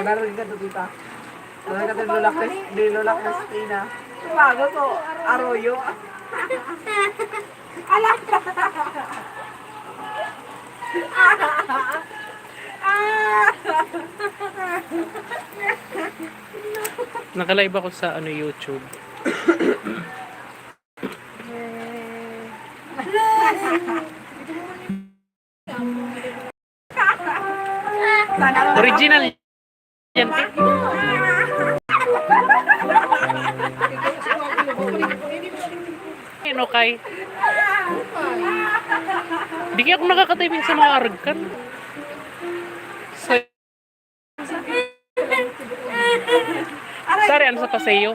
Narinig ka to, tita. Narinig ka to, nilulak na Tina. Bago to, Arroyo. Alam ka! Nakalive ako sa YouTube. Original yan. Ano kay? Di kaya ako nakakatipin sa mga argan. Sorry, ano sa paseyo?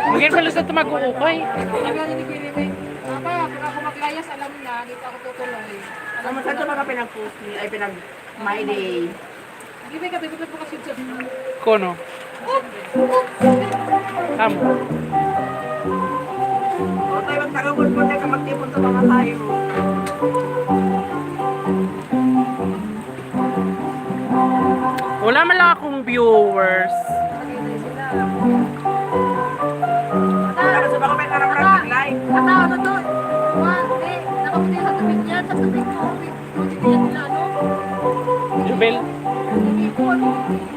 Mungkin pala sa tumag-uukay. Papa, kung ako maglayas, alam na, dito ako tutuloy. Alam mo, saan ito mga pinag-post ni, ay pinag-my day? Hindi ba ikaw, bibigyan mo kasi sa Kono? Amo. O tayo, magtagabon-bon na ka magtipon sa mga tayo. Wala man lang akong viewers. Tapos ba ko may karang-karang nag-live? Katao na doon. Hindi, nakaputi sa tubig yan, sa tubig ko. Hindi yan nila, ano? Jubel, Hindi ko, ano?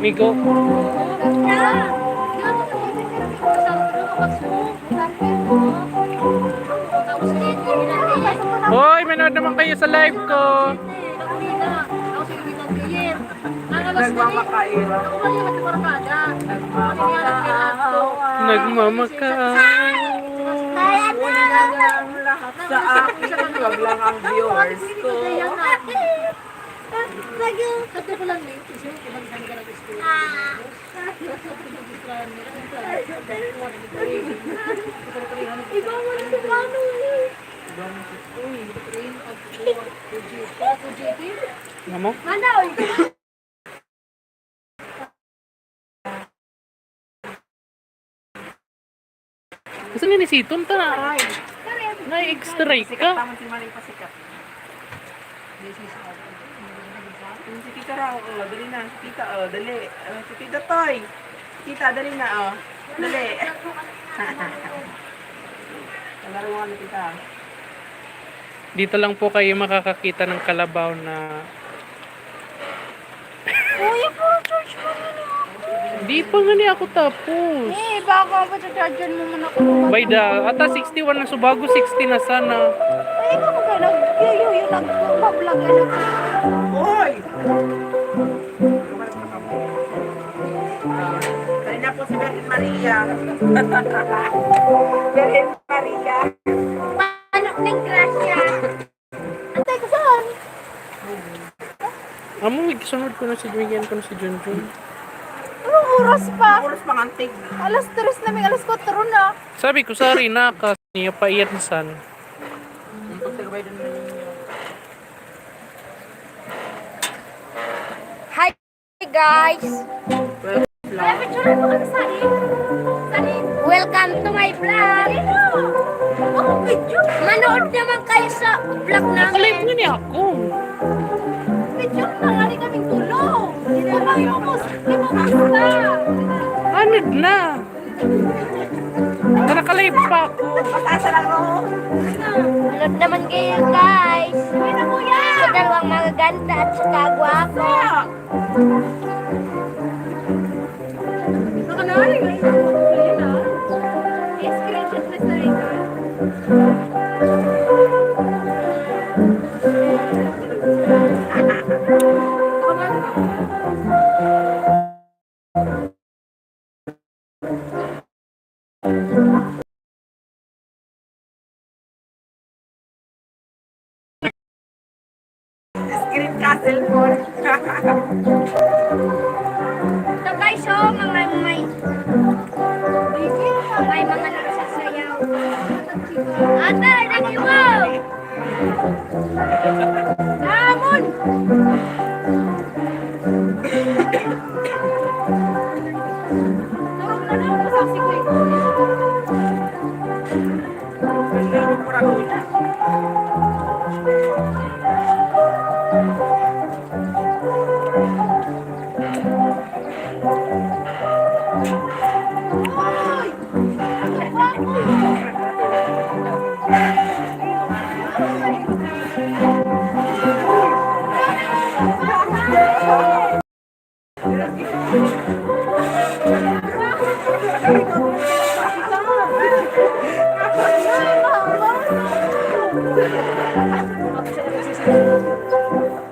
Migo. Hoy, manood naman kayo sa live ko. Nagmamakaira. Nagmamakaw. Una na lang lahat sa akin. Wag lang ang viewers ko. Kasi ko lang late, kasi ibang ka nag-school. Ikaw mo na si Mano eh. Ano mo? Mana oy. Kasi nga ni Siton ta na. Na-extray ka. Tama si Maling pasikat. Si Tita raw, dali na. Si Tita, dali. Si Tita Toy. Tita, dali na, Dali. Nalaro nga na, Tita. Dito lang po kayo makakakita ng kalabaw na Uy, puro church mo na ako. di pa nga ni ako tapos. Eh, baka ba charger mo muna ako? By the, ata 61 na subago, 60 na sana. Ay, ikaw ka nag-yuyu, nag-vlog ano ka. Hoy! Dali na po si Virgin Maria. Virgin Maria. Anak ng grasya. Antay ko saan? Amo, sunod ko na si Bigyan ko na si Junjun. Anong oras pa? Oras pangantig. Alas 3 na, may alas 4 na. Sabi ko, sorry na ka niya paiyansan. Ang pagkabay doon na ninyo. Hi guys! Well, Kaya picture mo kami sa welcome to my vlog! Oh, video! Manood naman kayo sa vlog Nakalive namin! nga ni ako. Video na nga rin kaming tulong! Ipamusta! Anod na. Nakalive pa ako. Patasa lang ako. Manood naman kayo guys! Sa dalawang magaganda at sa kagwapo! I-screenshot na sa record. Screen castle phone. Ito guys, oh, may mga nagsasayaw. Ate, lagi mo! Hamon! Turog na lang, masasik ko ito. Ang lalo ko raw na.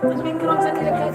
Mas may kurang sa nilagay.